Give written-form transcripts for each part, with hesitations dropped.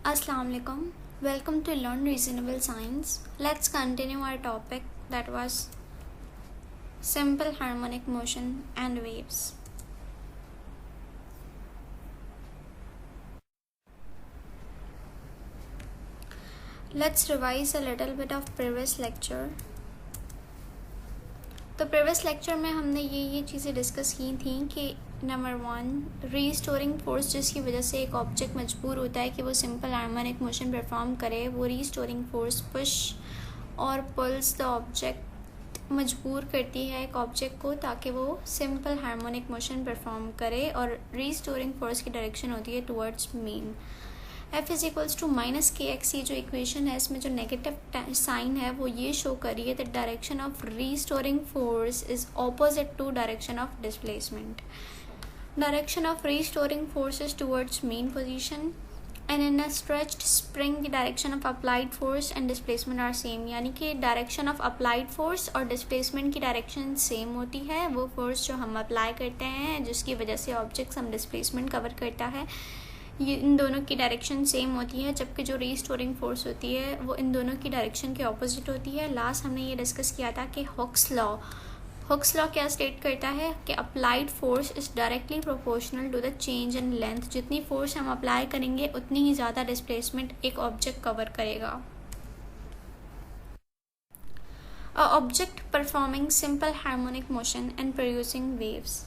Assalamu alaikum. Welcome to Learn Reasonable Science. Let's continue our topic that was simple harmonic motion and waves. Let's revise a little bit of previous lecture. तो previous lecture में हमने ये चीज़ें discuss की थी कि number 1 restoring force जिसकी वजह से एक ऑब्जेक्ट मजबूर होता है कि वो सिंपल हार्मोनिक मोशन परफॉर्म करे, वो रीस्टोरिंग फोर्स पुश और पुल्स द ऑब्जेक्ट मजबूर करती है एक ऑब्जेक्ट को ताकि वो सिंपल हार्मोनिक मोशन परफॉर्म करे और रीस्टोरिंग फोर्स की डायरेक्शन होती है towards mean. F is equals to minus K X. ये जो इक्वेशन है इसमें जो नेगेटिव साइन है वो ये शो कर रही है that direction of restoring force is opposite to direction of displacement. Direction of restoring force is towards mean position and in a stretched spring the direction of applied force and displacement are same. यानी कि direction of applied force और displacement की direction same होती है. वो force जो हम apply करते हैं जिसकी वजह से ऑब्जेक्ट हम डिस्प्लेसमेंट कवर करता है, ये इन दोनों की डायरेक्शन सेम होती है, जबकि जो रीस्टोरिंग फोर्स होती है वो इन दोनों की डायरेक्शन के ऑपोजिट होती है. लास्ट हमने ये डिस्कस किया था कि हुक्स लॉ क्या स्टेट करता है कि applied force is directly proportional to the change in length. जितनी फोर्स हम अप्लाई करेंगे उतनी ही ज़्यादा डिस्प्लेसमेंट एक ऑब्जेक्ट कवर करेगा. A object performing simple harmonic motion and producing waves.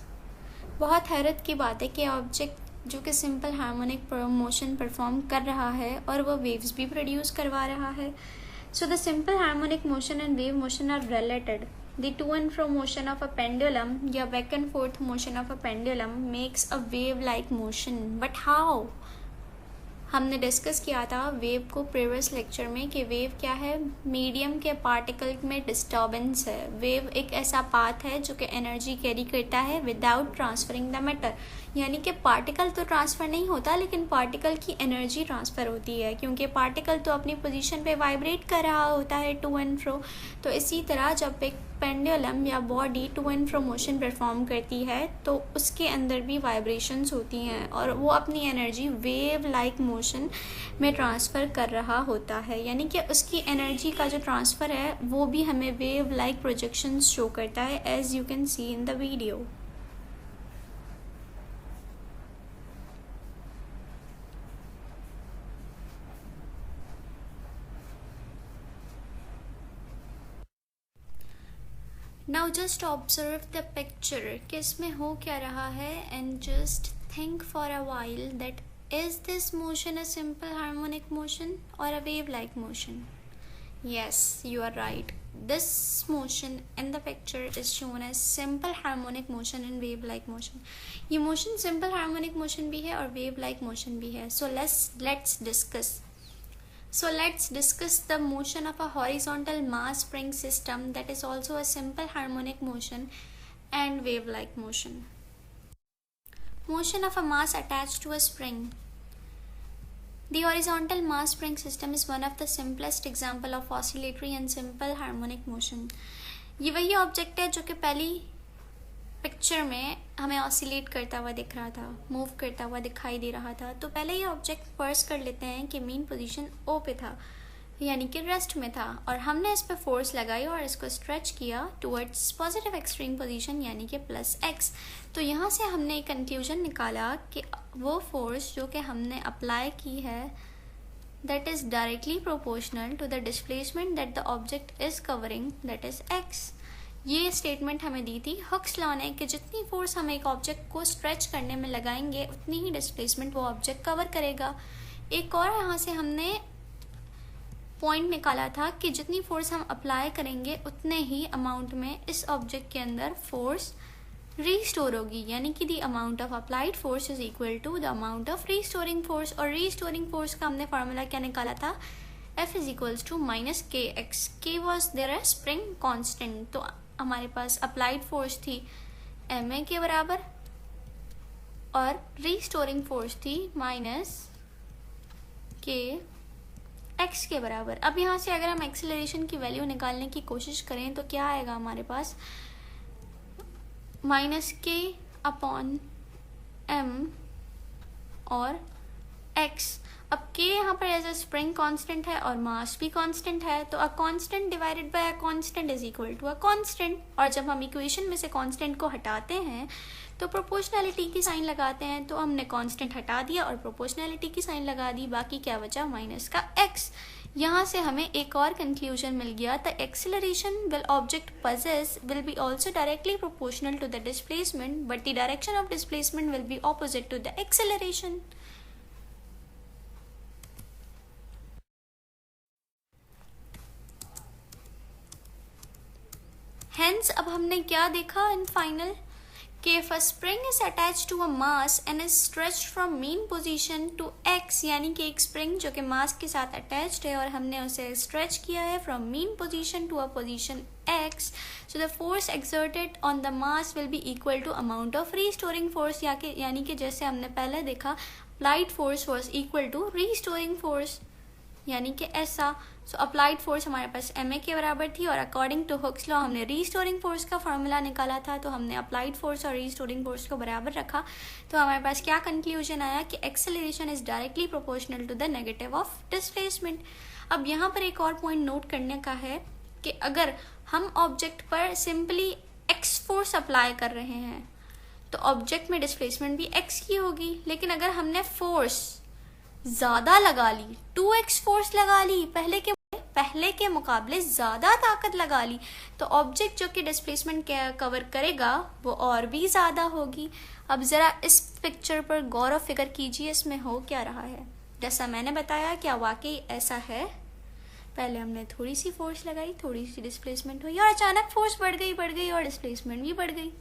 बहुत हैरत की बात है कि ऑब्जेक्ट जो कि सिंपल हार्मोनिक मोशन परफॉर्म कर रहा है और वो वेव्स भी प्रोड्यूस करवा रहा है. So the simple harmonic motion and wave motion are related. The to and fro motion of a pendulum या back and forth motion of a pendulum makes a wave like motion. But how? हमने discuss किया था wave को previous lecture में कि wave क्या है, medium के पार्टिकल में डिस्टर्बेंस है. वेव एक ऐसा पाथ है जो कि एनर्जी कैरी करता है विदाउट ट्रांसफरिंग द मैटर. यानी कि पार्टिकल तो ट्रांसफ़र नहीं होता लेकिन पार्टिकल की एनर्जी ट्रांसफ़र होती है, क्योंकि पार्टिकल तो अपनी पोजीशन पे वाइब्रेट कर रहा होता है टू एंड फ्रो. तो इसी तरह जब एक पेंडुलम या body to and fro motion perform करती है तो उसके अंदर भी वाइब्रेशंस होती हैं और वो अपनी एनर्जी वेव लाइक मोशन में ट्रांसफ़र कर रहा होता है. यानी कि उसकी एनर्जी का जो ट्रांसफ़र है वो भी हमें वेव लाइक प्रोजेक्शंस शो करता है, as you can see in the video. Now just observe the picture कि इसमें हो क्या रहा है and just think for a while that is this motion a simple harmonic motion और a wave like motion. Yes, you are right. This motion in the picture is shown as simple harmonic motion and wave-like motion. ये motion simple harmonic motion भी है और wave-like motion भी है. So let's discuss. So let's discuss the motion of a horizontal mass spring system that is also a simple harmonic motion and wave-like motion. Motion of a mass attached to a spring. The horizontal mass spring system is one of the simplest example of oscillatory and simple harmonic motion. ये वही object है जो कि पहली picture में हमें oscillate करता हुआ दिख रहा था, मूव करता हुआ दिखाई दे रहा था. तो पहले ये ऑब्जेक्ट फर्ज कर लेते हैं कि मेन पोजीशन ओ पे था, यानी कि रेस्ट में था, और हमने इस पे फोर्स लगाई और इसको स्ट्रेच किया टुवर्ड्स पॉजिटिव एक्सट्रीम पोजीशन यानी कि प्लस एक्स. तो यहाँ से हमने एक कंक्लूजन निकाला कि वो फोर्स जो कि हमने अप्लाई की है that is directly proportional to the displacement that the object is covering, that is X. ये स्टेटमेंट हमें दी थी हुक्स लॉ ने कि जितनी फोर्स हम एक ऑब्जेक्ट को स्ट्रेच करने में लगाएंगे उतनी ही डिस्प्लेसमेंट वो ऑब्जेक्ट कवर करेगा. एक और यहाँ से हमने पॉइंट निकाला था कि जितनी फोर्स हम अप्लाई करेंगे उतने ही अमाउंट में इस ऑब्जेक्ट के अंदर फोर्स रीस्टोर होगी, यानी कि the amount of applied force is equal to the amount of restoring force. और रीस्टोरिंग फोर्स का हमने फार्मूला क्या निकाला था, F is equals to minus K X. K was there a spring constant, तो हमारे पास अप्लाइड फोर्स थी ma के बराबर और रीस्टोरिंग फोर्स थी माइनस के एक्स के बराबर. अब यहाँ से अगर हम एक्सेलरेशन की वैल्यू निकालने की कोशिश करें तो क्या आएगा हमारे पास, माइनस के अपॉन एम और एक्स. अब के यहाँ पर एज अ स्प्रिंग कांस्टेंट है और मास भी कांस्टेंट है, तो a constant divided by a constant is equal to a constant. और जब हम इक्वेशन में से कांस्टेंट को हटाते हैं तो प्रोपोर्शनैलिटी की साइन लगाते हैं, तो हमने कांस्टेंट हटा दिया और प्रोपोर्शनैलिटी की साइन लगा दी, बाकी क्या बचा माइनस का x। यहाँ से हमें एक और कंक्लूजन मिल गया, the acceleration will object possess will be also directly proportional to the displacement, but the direction of displacement will be opposite to the acceleration. Hence अब हमने क्या देखा इन फाइनल कि if a spring is attached to a mass and is stretched from mean position to x, यानी कि एक spring जो कि मास के साथ अटैच्ड है और हमने उसे स्ट्रेच किया है from mean position to a position x, so the force exerted on the mass will be equal to amount of restoring force, यानी कि जैसे हमने पहले देखा applied force was equal to restoring force, यानी कि ऐसा। सो अप्लाइड फोर्स हमारे पास ma के बराबर थी और अकॉर्डिंग टू हुक्स लॉ हमने रीस्टोरिंग फोर्स का फॉर्मूला निकाला था, तो हमने अप्लाइड फोर्स और रीस्टोरिंग फोर्स को बराबर रखा, तो हमारे पास क्या कंक्लूजन आया कि acceleration is directly proportional to the negative of displacement. अब यहाँ पर एक और पॉइंट नोट करने का है कि अगर हम ऑब्जेक्ट पर सिंपली एक्स फोर्स अप्लाई कर रहे हैं तो ऑब्जेक्ट में डिस्प्लेसमेंट भी एक्स की होगी, लेकिन अगर हमने फोर्स ज़्यादा लगा ली, 2x फोर्स लगा ली, पहले के मुकाबले ज़्यादा ताकत लगा ली, तो ऑब्जेक्ट जो कि डिस्प्लेसमेंट कवर करेगा वो और भी ज़्यादा होगी। अब ज़रा इस पिक्चर पर गौर और फिक्र कीजिए, इसमें हो क्या रहा है। जैसा मैंने बताया क्या वाकई ऐसा है, पहले हमने थोड़ी सी फोर्स लगाई, थोड़ी सी डिस्प्लेसमेंट हुई और अचानक फोर्स बढ़ गई और डिस्प्लेसमेंट भी बढ़ गई।